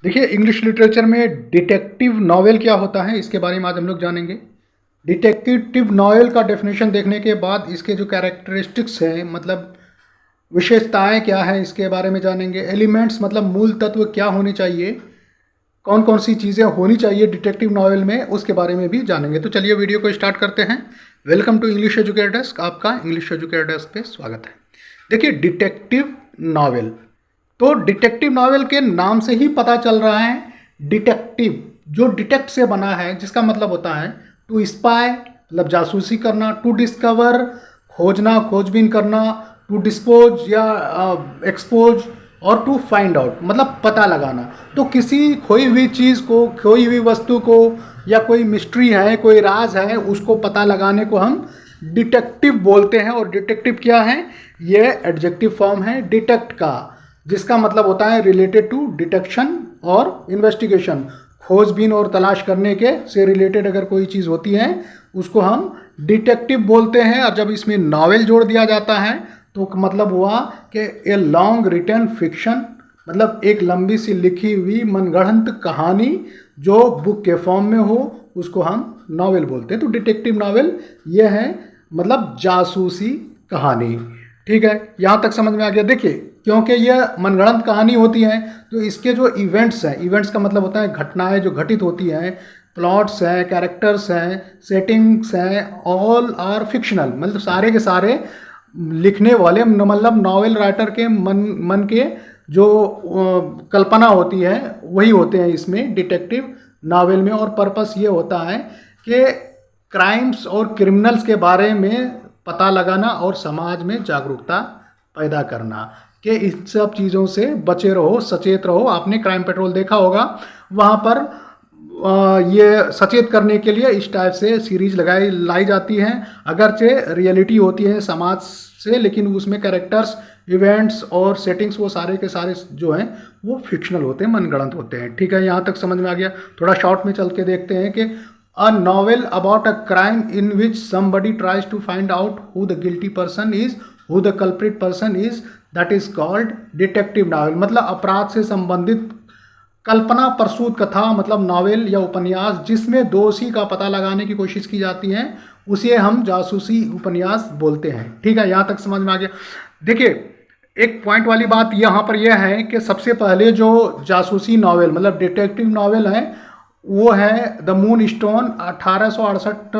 देखिए, English literature में detective novel क्या होता है इसके बारे में आज हम लोग जानेंगे। डिटेक्टिव नॉवेल का डेफिनेशन देखने के बाद इसके जो कैरेक्टरिस्टिक्स हैं, मतलब विशेषताएं क्या हैं, इसके बारे में जानेंगे। एलिमेंट्स मतलब मूल तत्व क्या होने चाहिए, कौन कौन सी चीज़ें होनी चाहिए डिटेक्टिव नॉवेल में, उसके बारे में भी जानेंगे। तो चलिए वीडियो को स्टार्ट करते हैं। Welcome to English educator desk, आपका इंग्लिश एजुकेटर डेस्क पे स्वागत है। देखिए, डिटेक्टिव नॉवेल, तो डिटेक्टिव नॉवेल के नाम से ही पता चल रहा है डिटेक्टिव जो डिटेक्ट से बना है, जिसका मतलब होता है टू स्पाई मतलब जासूसी करना, टू डिस्कवर खोजना खोजबीन करना, टू डिस्पोज या एक्सपोज, और टू फाइंड आउट मतलब पता लगाना। तो किसी खोई हुई चीज़ को, खोई हुई वस्तु को, या कोई मिस्ट्री है, कोई राज है, उसको पता लगाने को हम डिटेक्टिव बोलते हैं। और डिटेक्टिव क्या है? ये एडजेक्टिव फॉर्म है डिटेक्ट का, जिसका मतलब होता है रिलेटेड टू डिटेक्शन और इन्वेस्टिगेशन, खोजबीन और तलाश करने के से रिलेटेड अगर कोई चीज़ होती है उसको हम डिटेक्टिव बोलते हैं। और जब इसमें नॉवेल जोड़ दिया जाता है तो मतलब हुआ कि ए लॉन्ग रिटन फिक्शन, मतलब एक लंबी सी लिखी हुई मनगढ़ंत कहानी जो बुक के फॉर्म में हो, उसको हम नॉवेल बोलते हैं। तो डिटेक्टिव नॉवेल ये है, मतलब जासूसी कहानी। ठीक है, यहाँ तक समझ में आ गया। देखिए, क्योंकि ये मनगढ़ंत कहानी होती है तो इसके जो इवेंट्स हैं, इवेंट्स का मतलब होता है घटनाएं जो घटित होती हैं, प्लॉट्स हैं, कैरेक्टर्स हैं, सेटिंग्स हैं, ऑल आर फिक्शनल, मतलब सारे के सारे लिखने वाले, मतलब नॉवेल राइटर के मन के जो कल्पना होती है वही होते हैं इसमें डिटेक्टिव नॉवेल में। और पर्पस ये होता है कि क्राइम्स और क्रिमिनल्स के बारे में पता लगाना और समाज में जागरूकता पैदा करना कि इन सब चीज़ों से बचे रहो, सचेत रहो। आपने क्राइम पेट्रोल देखा होगा, वहाँ पर ये सचेत करने के लिए इस टाइप से सीरीज लाई जाती हैं। अगरचे रियलिटी होती है समाज से, लेकिन उसमें कैरेक्टर्स, इवेंट्स और सेटिंग्स वो सारे के सारे जो हैं वो फिक्शनल होते हैं, मनगढ़ंत होते हैं। ठीक है, यहाँ तक समझ में आ गया। थोड़ा शॉर्ट में चल के देखते हैं कि a novel about a crime in which somebody tries to find out who the guilty person is, who the culprit person is, that is called detective novel। मतलब अपराध से संबंधित कल्पना प्रसूत कथा, मतलब नॉवेल या उपन्यास जिसमें दोषी का पता लगाने की कोशिश की जाती है, उसे हम जासूसी उपन्यास बोलते हैं। ठीक है, यहाँ तक समझ में आ गया। देखिए, एक पॉइंट वाली बात यहाँ पर यह है कि सबसे पहले जो जासूसी नॉवेल मतलब डिटेक्टिव नॉवेल है वो है द मून स्टोन, 1868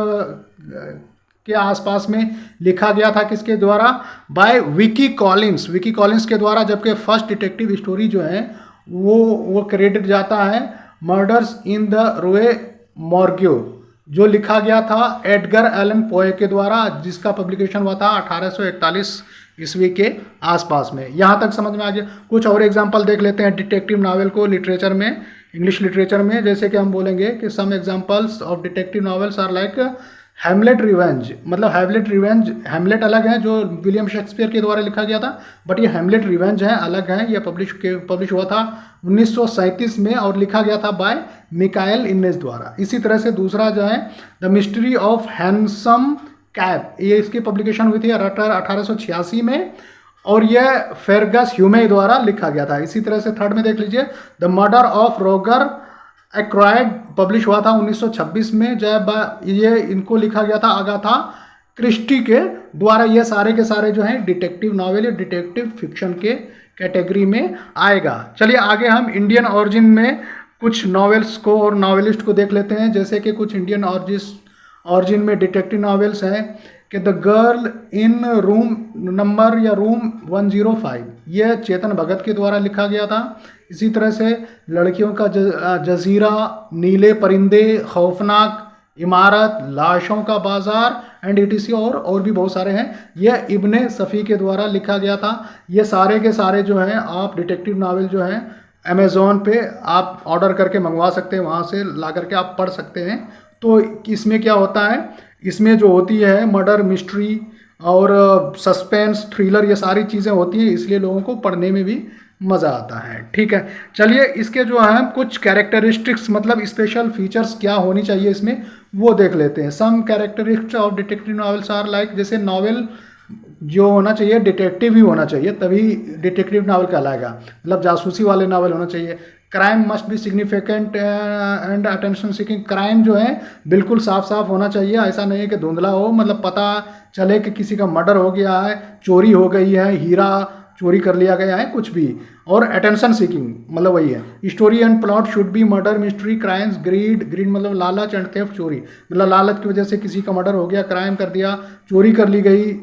के आसपास में लिखा गया था। किसके द्वारा? By Vicky Collins. Vicky Collins के द्वारा। जबकि फर्स्ट डिटेक्टिव स्टोरी जो है वो क्रेडिट जाता है मर्डर्स इन द रोए मॉर्ग्यू, जो लिखा गया था एडगर एलन पोए के द्वारा, जिसका पब्लिकेशन हुआ था 1841 ईस्वी के आसपास में। यहाँ तक समझ में आ गया। कुछ और एग्जाम्पल देख लेते हैं डिटेक्टिव नॉवेल को लिटरेचर में, इंग्लिश लिटरेचर में। जैसे कि हम बोलेंगे कि some examples of detective novels are like Hamlet revenge, मतलब हैमलेट रिवेंज, हैमलेट अलग है जो विलियम शेक्सपियर के द्वारा लिखा गया था, बट ये हैमलेट रिवेंज है, अलग है। ये पब्लिश हुआ था 1937 में और लिखा गया था बाय मिकाएल इन्नेस द्वारा। इसी तरह से दूसरा जो है the mystery of handsome cap, ये इसकी पब्लिकेशन हुई थी 1886 में और यह फेरगस ह्यूमे द्वारा लिखा गया था। इसी तरह से थर्ड में देख लीजिए द मर्डर ऑफ रोगर एक्रायड, पब्लिश हुआ था 1926 में, जब ये इनको लिखा गया था अगाथा क्रिस्टी के द्वारा। ये सारे के सारे जो हैं डिटेक्टिव नॉवेल या डिटेक्टिव फिक्शन के कैटेगरी में आएगा। चलिए आगे हम इंडियन ऑरिजिन में कुछ नॉवेल्स को और नॉवेलिस्ट को देख लेते हैं। जैसे कि कुछ इंडियन ऑरिजिन में डिटेक्टिव नॉवेल्स हैं कि the girl in room number या रूम 105, यह चेतन भगत के द्वारा लिखा गया था। इसी तरह से लड़कियों का जजीरा, नीले परिंदे, खौफनाक इमारत, लाशों का बाजार एंड इटीसी और भी बहुत सारे हैं। यह इब्ने सफ़ी के द्वारा लिखा गया था। ये सारे के सारे जो हैं आप डिटेक्टिव नॉवेल जो हैं अमेज़ॉन पे आप ऑर्डर करके मंगवा सकते हैं, वहाँ से ला करके आप पढ़ सकते हैं। तो इसमें क्या होता है, इसमें जो होती है मर्डर मिस्ट्री और सस्पेंस थ्रिलर, ये सारी चीज़ें होती हैं, इसलिए लोगों को पढ़ने में भी मज़ा आता है। ठीक है, चलिए इसके जो हैं कुछ कैरेक्टरिस्टिक्स मतलब स्पेशल फीचर्स क्या होनी चाहिए इसमें वो देख लेते हैं। Some characteristics of detective novels are like, जैसे नॉवेल जो होना चाहिए डिटेक्टिव ही होना चाहिए, तभी डिटेक्टिव नावल कहलाएगा, मतलब जासूसी वाले नावल होना चाहिए। Crime must be significant and attention seeking, crime जो है बिल्कुल साफ साफ होना चाहिए, ऐसा नहीं है कि धुंधला हो, मतलब पता चले कि किसी का मर्डर हो गया है, चोरी हो गई है, हीरा चोरी कर लिया गया है, कुछ भी। और अटेंशन सीकिंग मतलब वही है। Story and plot should be murder, mystery, crimes, greed मतलब लालच, एंड थेफ्ट चोरी मतलब लालच की वजह से किसी का मर्डर हो गया, क्राइम कर दिया, चोरी कर ली गई,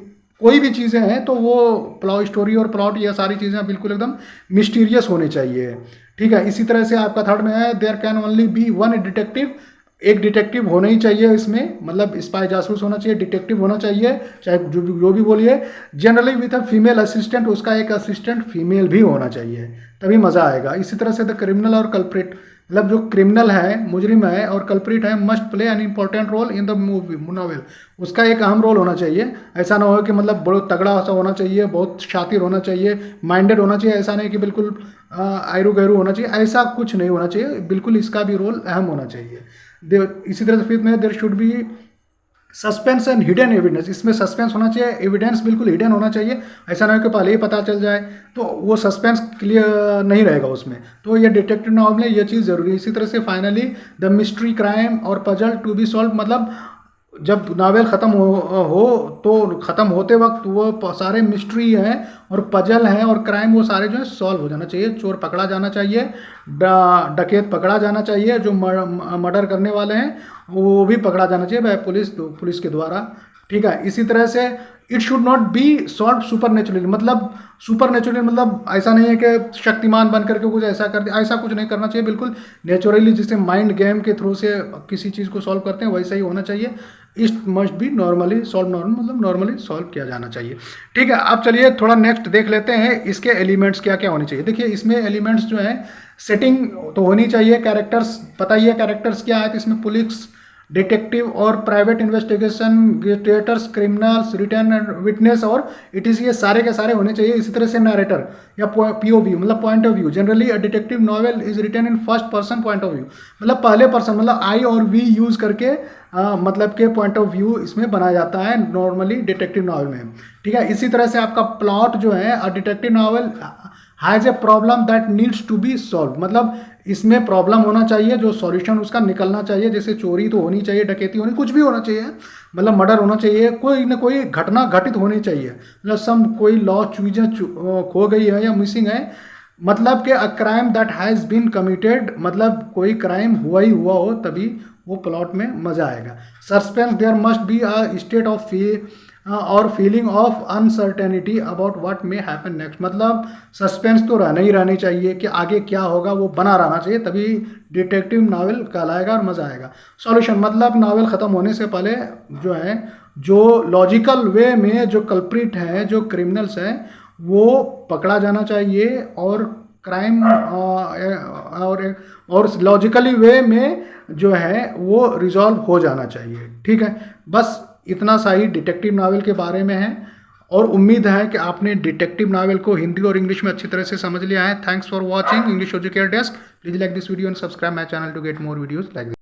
कोई भी चीज़ें हैं तो वो प्लॉट, स्टोरी और प्लॉट, ये सारी चीज़ें बिल्कुल एकदम मिस्टीरियस होनी चाहिए। ठीक है, इसी तरह से आपका थर्ड में है there can only be one detective, एक डिटेक्टिव होना ही चाहिए इसमें, मतलब स्पाई जासूस होना चाहिए, डिटेक्टिव होना चाहिए, चाहे जो भी बोलिए। Generally with a female assistant, उसका एक असिस्टेंट फीमेल भी होना चाहिए, तभी मज़ा आएगा। इसी तरह से द क्रिमिनल और कल्प्रिट, मतलब जो क्रिमिनल है, मुजरिम है, और कल्प्रिट है, must play an important role in the movie novel, उसका एक अहम रोल होना चाहिए। ऐसा ना हो कि मतलब बहुत तगड़ा सा होना चाहिए, बहुत शातिर होना चाहिए, माइंडेड होना चाहिए, ऐसा नहीं कि बिल्कुल आयरू गैरू होना चाहिए, ऐसा कुछ नहीं होना चाहिए, बिल्कुल इसका भी रोल अहम होना चाहिए। इसी तरह से फिफ्थ में there should be suspense and hidden evidence, इसमें सस्पेंस होना चाहिए, एविडेंस बिल्कुल हिडन होना चाहिए, ऐसा ना हो कि पहले ही पता चल जाए तो वो सस्पेंस क्लियर नहीं रहेगा उसमें, तो ये डिटेक्टिव नॉवल में ये चीज़ जरूरी है। इसी तरह से फाइनली द मिस्ट्री, क्राइम और पजल टू बी सॉल्व, मतलब जब नावल ख़त्म हो तो ख़त्म होते वक्त वो सारे मिस्ट्री हैं और पजल हैं और क्राइम, वो सारे जो है सॉल्व हो जाना चाहिए, चोर पकड़ा जाना चाहिए, डकैत पकड़ा जाना चाहिए, जो मर्डर करने वाले हैं वो भी पकड़ा जाना चाहिए बाय पुलिस के द्वारा। ठीक है, इसी तरह से it should not be solve super naturally, मतलब सुपर नेचुरली मतलब ऐसा नहीं है कि शक्तिमान बन करके कुछ ऐसा कर दिया, ऐसा कुछ नहीं करना चाहिए, बिल्कुल नेचुरली जिससे माइंड गेम के थ्रू से किसी चीज़ को सॉल्व करते हैं वैसा ही होना चाहिए। It must be normally solve, मतलब नॉर्मली सॉल्व किया जाना चाहिए। ठीक है, अब चलिए थोड़ा नेक्स्ट देख लेते हैं इसके एलिमेंट्स क्या क्या होने चाहिए। देखिए इसमें एलिमेंट्स जो है, सेटिंग तो होनी चाहिए, कैरेक्टर्स पता ही है कैरेक्टर्स क्या है, तो इसमें पुलिस, डिटेक्टिव और private investigation, theatres, criminals, return witness और इटीसी, ये सारे के सारे होने चाहिए। इसी तरह से नरेटर या पीओवी मतलब point of view, generally a detective novel is written in first person point of view, मतलब पहले पर्सन मतलब आई और वी यूज करके मतलब के पॉइंट ऑफ व्यू इसमें बनाया जाता है नॉर्मली डिटेक्टिव नॉवल में। ठीक है, इसी तरह से आपका प्लॉट जो है, a detective novel has a problem that needs to be solve, मतलब इसमें प्रॉब्लम होना चाहिए, जो सॉल्यूशन उसका निकलना चाहिए, जैसे चोरी तो होनी चाहिए, डकैती होनी, कुछ भी होना चाहिए, मतलब मर्डर होना चाहिए, कोई ना कोई घटना घटित होनी चाहिए, मतलब कोई लॉ चीज़ें खो गई है या मिसिंग है, मतलब कि a crime that has been committed, मतलब कोई क्राइम हुआ ही हुआ हो, तभी वो प्लॉट में मज़ा आएगा। Suspense, there must be a state of और feeling of uncertainty about what may happen next, मतलब सस्पेंस तो रहना ही रहनी चाहिए कि आगे क्या होगा, वो बना रहना चाहिए, तभी डिटेक्टिव नावल कहलाएगा और मज़ा आएगा। सॉल्यूशन मतलब नावल ख़त्म होने से पहले जो है, जो लॉजिकल वे में जो कल्प्रिट हैं, जो क्रिमिनल्स हैं, वो पकड़ा जाना चाहिए और क्राइम और लॉजिकली वे में जो है वो रिजॉल्व हो जाना चाहिए। ठीक है, बस इतना सा ही डिटेक्टिव नावल के बारे में है, और उम्मीद है कि आपने डिटेक्टिव नावल को हिंदी और इंग्लिश में अच्छी तरह से समझ लिया है। Thanks for watching English educator desk. Please like this video and subscribe my channel to get more videos like this.